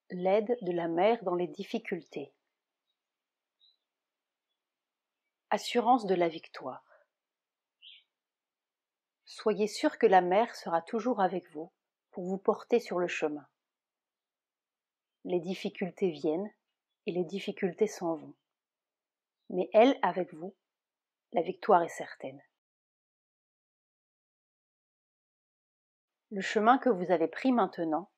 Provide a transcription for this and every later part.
L'aide de la mère dans les difficultés. Assurance de la victoire. Soyez sûr que la mère sera toujours avec vous pour vous porter sur le chemin. Les difficultés viennent et les difficultés s'en vont. Mais elle, avec vous, la victoire est certaine. Le chemin que vous avez pris maintenant,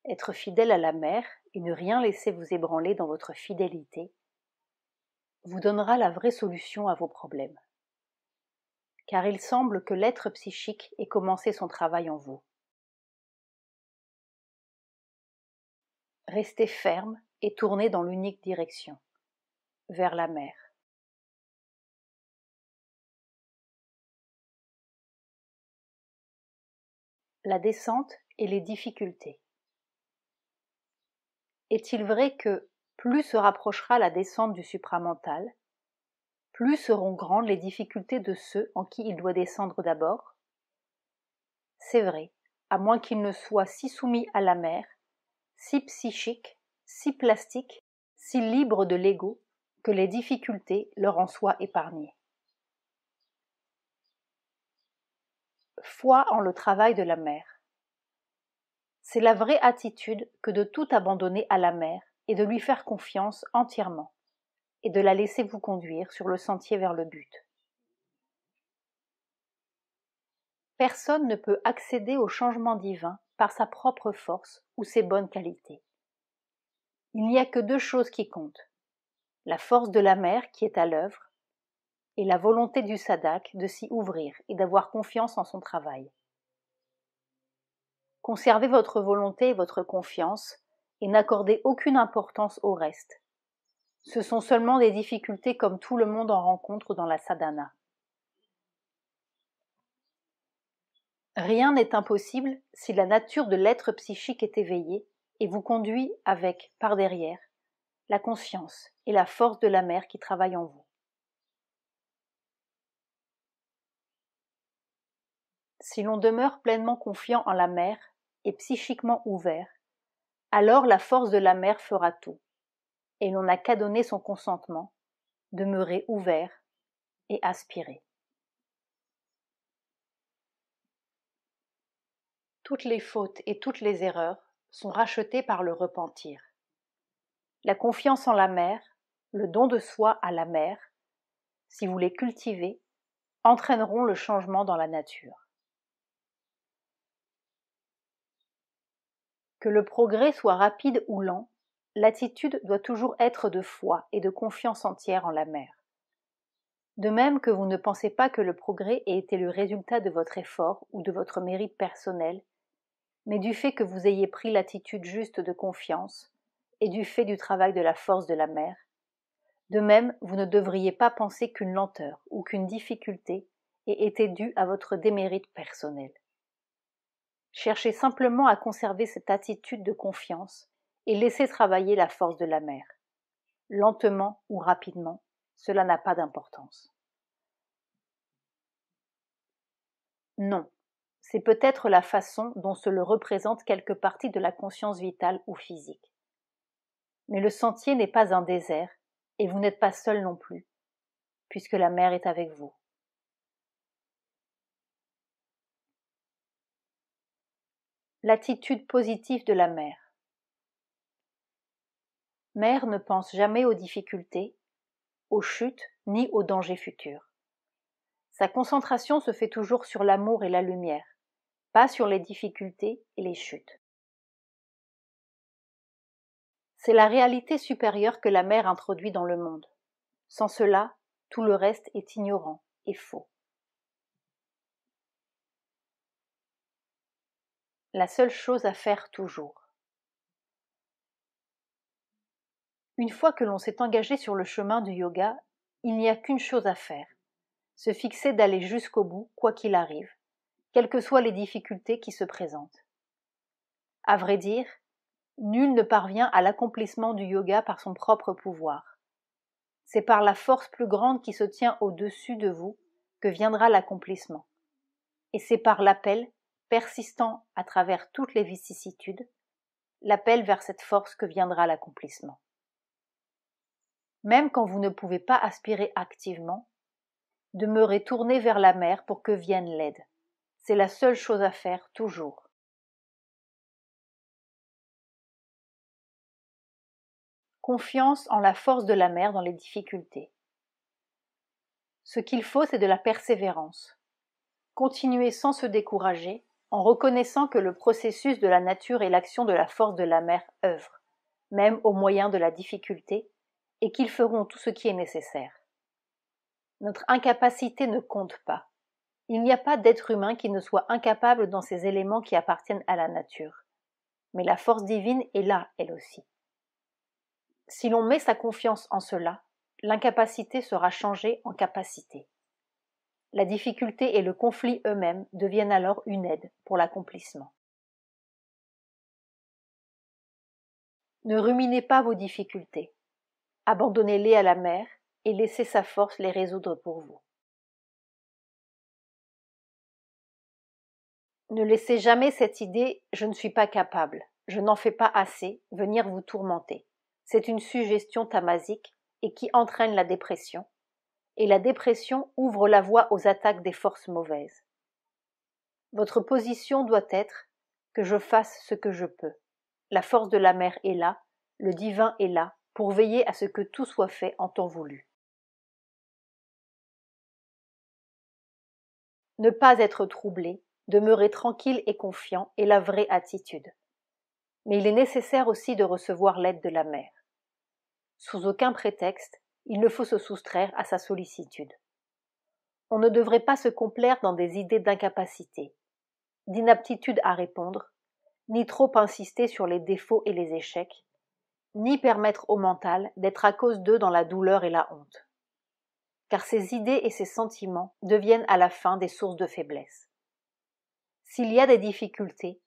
être fidèle à la mère et ne rien laisser vous ébranler dans votre fidélité, vous donnera la vraie solution à vos problèmes. Car il semble que l'être psychique ait commencé son travail en vous. Restez ferme et tournez dans l'unique direction, vers la mer. La descente et les difficultés. Est-il vrai que plus se rapprochera la descente du supramental, plus seront grandes les difficultés de ceux en qui il doit descendre d'abord? C'est vrai, à moins qu'ils ne soient si soumis à la mer, si psychiques, si plastiques, si libres de l'ego, que les difficultés leur en soient épargnées. Foi en le travail de la mère. C'est la vraie attitude que de tout abandonner à la mère et de lui faire confiance entièrement, et de la laisser vous conduire sur le sentier vers le but. Personne ne peut accéder au changement divin par sa propre force ou ses bonnes qualités. Il n'y a que deux choses qui comptent, la force de la mère qui est à l'œuvre, et la volonté du sadhak de s'y ouvrir et d'avoir confiance en son travail. Conservez votre volonté et votre confiance et n'accordez aucune importance au reste. Ce sont seulement des difficultés comme tout le monde en rencontre dans la sadhana. Rien n'est impossible si la nature de l'être psychique est éveillée et vous conduit avec, par derrière, la conscience et la force de la mère qui travaille en vous. Si l'on demeure pleinement confiant en la mère et psychiquement ouvert, alors la force de la mère fera tout, et l'on n'a qu'à donner son consentement, demeurer ouvert et aspirer. Toutes les fautes et toutes les erreurs sont rachetées par le repentir. La confiance en la mère, le don de soi à la mère, si vous les cultivez, entraîneront le changement dans la nature. Que le progrès soit rapide ou lent, l'attitude doit toujours être de foi et de confiance entière en la mère. De même que vous ne pensez pas que le progrès ait été le résultat de votre effort ou de votre mérite personnel, mais du fait que vous ayez pris l'attitude juste de confiance et du fait du travail de la force de la mère, de même vous ne devriez pas penser qu'une lenteur ou qu'une difficulté ait été due à votre démérite personnel. Cherchez simplement à conserver cette attitude de confiance et laissez travailler la force de la mère. Lentement ou rapidement, cela n'a pas d'importance. Non, c'est peut-être la façon dont se le représente quelque partie de la conscience vitale ou physique. Mais le sentier n'est pas un désert, et vous n'êtes pas seul non plus, puisque la mère est avec vous. L'attitude positive de la mère. Mère ne pense jamais aux difficultés, aux chutes, ni aux dangers futurs. Sa concentration se fait toujours sur l'amour et la lumière, pas sur les difficultés et les chutes. C'est la réalité supérieure que la mère introduit dans le monde. Sans cela, tout le reste est ignorant et faux. La seule chose à faire toujours. Une fois que l'on s'est engagé sur le chemin du yoga, il n'y a qu'une chose à faire, se fixer d'aller jusqu'au bout, quoi qu'il arrive, quelles que soient les difficultés qui se présentent. À vrai dire, nul ne parvient à l'accomplissement du yoga par son propre pouvoir. C'est par la force plus grande qui se tient au-dessus de vous que viendra l'accomplissement. Et c'est par l'appel, persistant à travers toutes les vicissitudes, l'appel vers cette force que viendra l'accomplissement. Même quand vous ne pouvez pas aspirer activement, demeurez tourné vers la mer pour que vienne l'aide. C'est la seule chose à faire toujours. Confiance en la force de la mer dans les difficultés. Ce qu'il faut, c'est de la persévérance. Continuez sans se décourager, en reconnaissant que le processus de la nature et l'action de la force de la mer œuvrent, même au moyen de la difficulté, et qu'ils feront tout ce qui est nécessaire. Notre incapacité ne compte pas. Il n'y a pas d'être humain qui ne soit incapable dans ces éléments qui appartiennent à la nature. Mais la force divine est là, elle aussi. Si l'on met sa confiance en cela, l'incapacité sera changée en capacité. La difficulté et le conflit eux-mêmes deviennent alors une aide pour l'accomplissement. Ne ruminez pas vos difficultés. Abandonnez-les à la mer et laissez sa force les résoudre pour vous. Ne laissez jamais cette idée « je ne suis pas capable, je n'en fais pas assez » venir vous tourmenter. C'est une suggestion tamasique et qui entraîne la dépression, et la dépression ouvre la voie aux attaques des forces mauvaises. Votre position doit être que je fasse ce que je peux. La force de la mer est là, le divin est là, pour veiller à ce que tout soit fait en temps voulu. Ne pas être troublé, demeurer tranquille et confiant est la vraie attitude. Mais il est nécessaire aussi de recevoir l'aide de la mer. Sous aucun prétexte, il ne faut se soustraire à sa sollicitude. On ne devrait pas se complaire dans des idées d'incapacité, d'inaptitude à répondre, ni trop insister sur les défauts et les échecs, ni permettre au mental d'être à cause d'eux dans la douleur et la honte. Car ces idées et ces sentiments deviennent à la fin des sources de faiblesse. S'il y a des difficultés,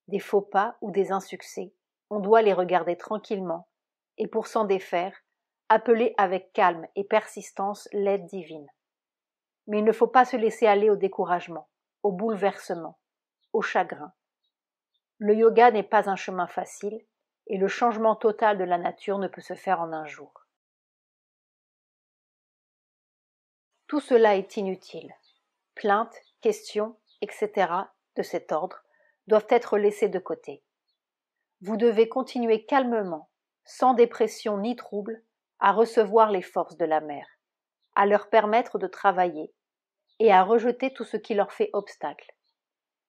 des faux pas ou des insuccès, on doit les regarder tranquillement et pour s'en défaire, appeler avec calme et persistance l'aide divine. Mais il ne faut pas se laisser aller au découragement, au bouleversement, au chagrin. Le yoga n'est pas un chemin facile et le changement total de la nature ne peut se faire en un jour. Tout cela est inutile. Plaintes, questions, etc. de cet ordre doivent être laissés de côté. Vous devez continuer calmement, sans dépression ni trouble, à recevoir les forces de la mer, à leur permettre de travailler et à rejeter tout ce qui leur fait obstacle,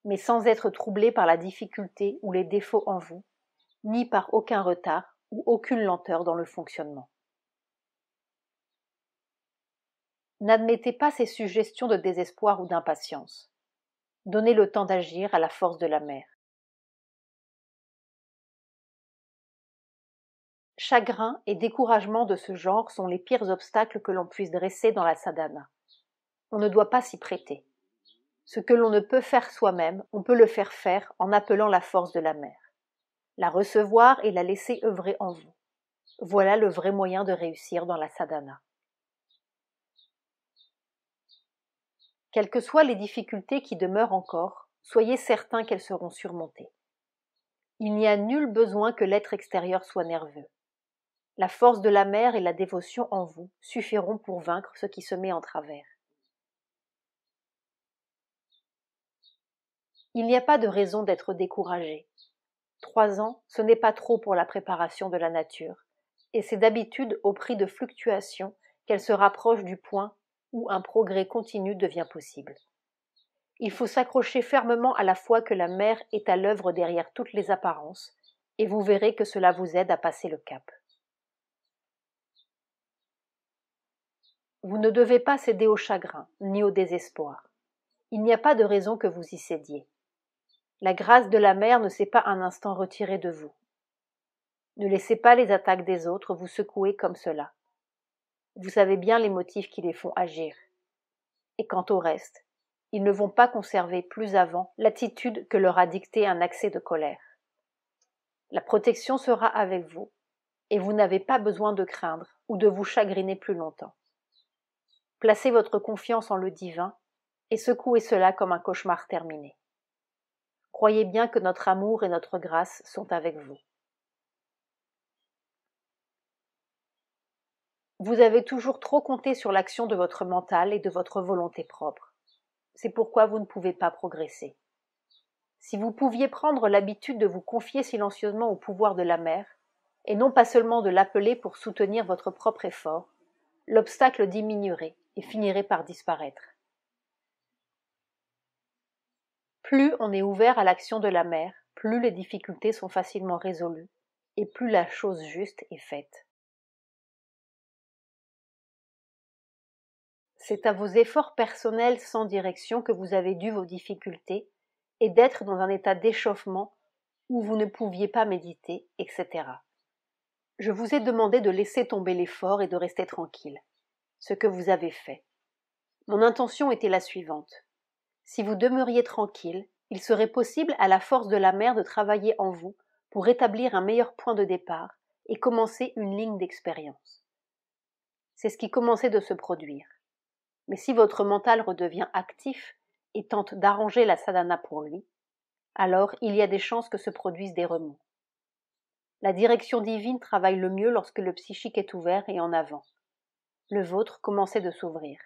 mais sans être troublé par la difficulté ou les défauts en vous, ni par aucun retard ou aucune lenteur dans le fonctionnement. N'admettez pas ces suggestions de désespoir ou d'impatience. Donnez le temps d'agir à la force de la mer. Chagrin et découragement de ce genre sont les pires obstacles que l'on puisse dresser dans la sadhana. On ne doit pas s'y prêter. Ce que l'on ne peut faire soi-même, on peut le faire faire en appelant la force de la mer. La recevoir et la laisser œuvrer en vous. Voilà le vrai moyen de réussir dans la sadhana. Quelles que soient les difficultés qui demeurent encore, soyez certains qu'elles seront surmontées. Il n'y a nul besoin que l'être extérieur soit nerveux. La force de la mer et la dévotion en vous suffiront pour vaincre ce qui se met en travers. Il n'y a pas de raison d'être découragé. 3 ans, ce n'est pas trop pour la préparation de la nature, et c'est d'habitude au prix de fluctuations qu'elle se rapproche du point où un progrès continu devient possible. Il faut s'accrocher fermement à la foi que la mer est à l'œuvre derrière toutes les apparences, et vous verrez que cela vous aide à passer le cap. Vous ne devez pas céder au chagrin, ni au désespoir. Il n'y a pas de raison que vous y cédiez. La grâce de la mer ne s'est pas un instant retirée de vous. Ne laissez pas les attaques des autres vous secouer comme cela. Vous savez bien les motifs qui les font agir. Et quant au reste, ils ne vont pas conserver plus avant l'attitude que leur a dicté un accès de colère. La protection sera avec vous, et vous n'avez pas besoin de craindre ou de vous chagriner plus longtemps. Placez votre confiance en le divin et secouez cela comme un cauchemar terminé. Croyez bien que notre amour et notre grâce sont avec vous. Vous avez toujours trop compté sur l'action de votre mental et de votre volonté propre. C'est pourquoi vous ne pouvez pas progresser. Si vous pouviez prendre l'habitude de vous confier silencieusement au pouvoir de la mer, et non pas seulement de l'appeler pour soutenir votre propre effort, l'obstacle diminuerait et finirait par disparaître. Plus on est ouvert à l'action de la mer, plus les difficultés sont facilement résolues, et plus la chose juste est faite. C'est à vos efforts personnels sans direction que vous avez dû vos difficultés et d'être dans un état d'échauffement où vous ne pouviez pas méditer, etc. Je vous ai demandé de laisser tomber l'effort et de rester tranquille, ce que vous avez fait. Mon intention était la suivante. Si vous demeuriez tranquille, il serait possible à la force de la mer de travailler en vous pour établir un meilleur point de départ et commencer une ligne d'expérience. C'est ce qui commençait de se produire. Mais si votre mental redevient actif et tente d'arranger la sadhana pour lui, alors il y a des chances que se produisent des remous. La direction divine travaille le mieux lorsque le psychique est ouvert et en avant. Le vôtre commençait de s'ouvrir.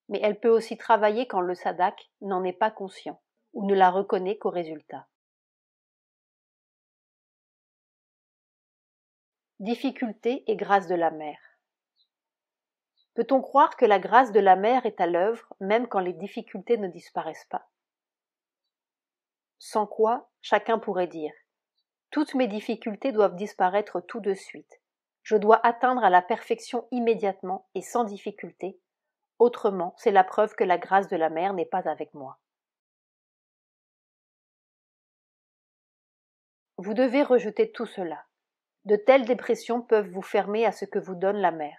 Mais elle peut aussi travailler quand le sadhak n'en est pas conscient ou ne la reconnaît qu'au résultat. Difficulté et grâce de la mer. Peut-on croire que la grâce de la mer est à l'œuvre même quand les difficultés ne disparaissent pas? Sans quoi, chacun pourrait dire « Toutes mes difficultés doivent disparaître tout de suite. Je dois atteindre à la perfection immédiatement et sans difficulté. Autrement, c'est la preuve que la grâce de la mer n'est pas avec moi. » Vous devez rejeter tout cela. De telles dépressions peuvent vous fermer à ce que vous donne la mer.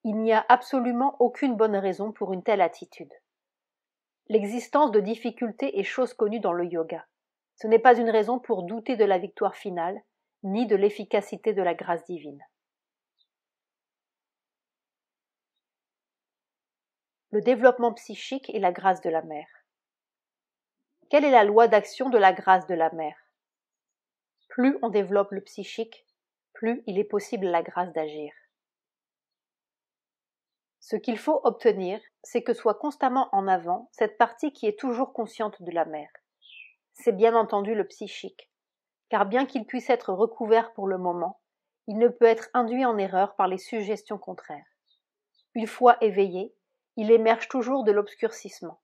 Il n'y a absolument aucune bonne raison pour une telle attitude. L'existence de difficultés est chose connue dans le yoga. Ce n'est pas une raison pour douter de la victoire finale, ni de l'efficacité de la grâce divine. Le développement psychique et la grâce de la mer. Quelle est la loi d'action de la grâce de la mer? Plus on développe le psychique, plus il est possible à la grâce d'agir. Ce qu'il faut obtenir, c'est que soit constamment en avant cette partie qui est toujours consciente de la mer. C'est bien entendu le psychique, car bien qu'il puisse être recouvert pour le moment, il ne peut être induit en erreur par les suggestions contraires. Une fois éveillé, il émerge toujours de l'obscurcissement.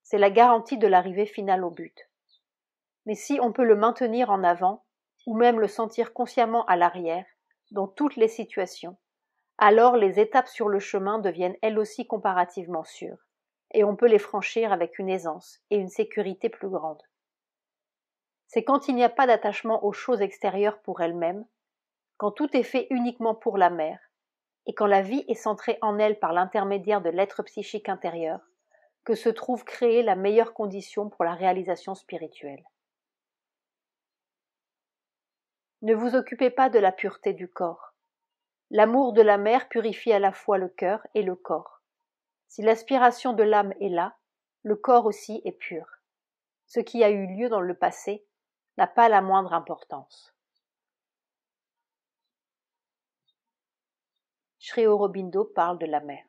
C'est la garantie de l'arrivée finale au but. Mais si on peut le maintenir en avant, ou même le sentir consciemment à l'arrière, dans toutes les situations, alors les étapes sur le chemin deviennent elles aussi comparativement sûres, et on peut les franchir avec une aisance et une sécurité plus grande. C'est quand il n'y a pas d'attachement aux choses extérieures pour elles-mêmes, quand tout est fait uniquement pour la mer, et quand la vie est centrée en elle par l'intermédiaire de l'être psychique intérieur, que se trouve créée la meilleure condition pour la réalisation spirituelle. Ne vous occupez pas de la pureté du corps. L'amour de la mer purifie à la fois le cœur et le corps. Si l'aspiration de l'âme est là, le corps aussi est pur. Ce qui a eu lieu dans le passé n'a pas la moindre importance. Sri Aurobindo parle de la mer.